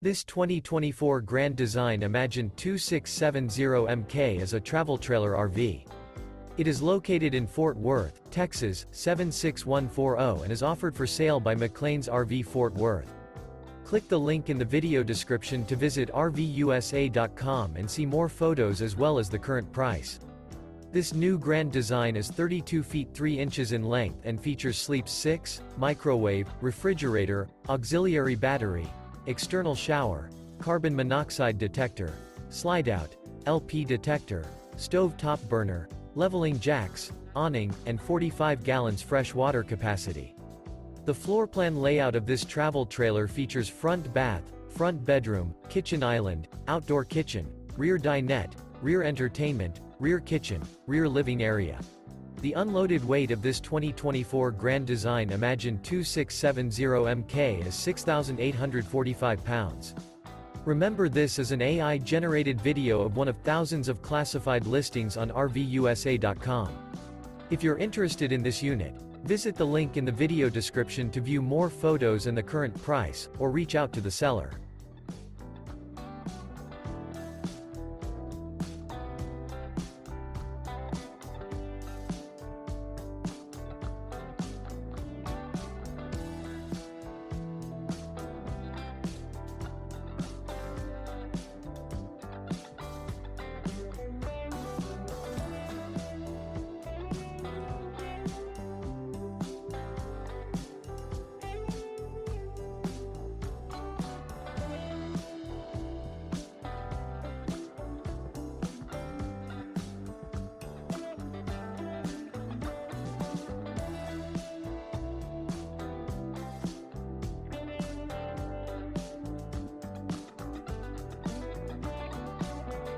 This 2024 Grand Design Imagine 2670MK is a travel trailer RV. It is located in Fort Worth, Texas, 76140 and is offered for sale by McClain's RV Fort Worth. Click the link in the video description to visit RVUSA.com and see more photos as well as the current price. This new Grand Design is 32 feet 3 inches in length and features sleeps 6, microwave, refrigerator, auxiliary battery, external shower, carbon monoxide detector, slide-out, LP detector, stove top burner, leveling jacks, awning, and 45 gallons fresh water capacity. The floor plan layout of this travel trailer features front bath, front bedroom, kitchen island, outdoor kitchen, rear dinette, rear entertainment, rear kitchen, rear living area. The unloaded weight of this 2024 Grand Design Imagine 2670MK is 6,845 pounds. Remember, this is an AI-generated video of one of thousands of classified listings on RVUSA.com. If you're interested in this unit, visit the link in the video description to view more photos and the current price, or reach out to the seller.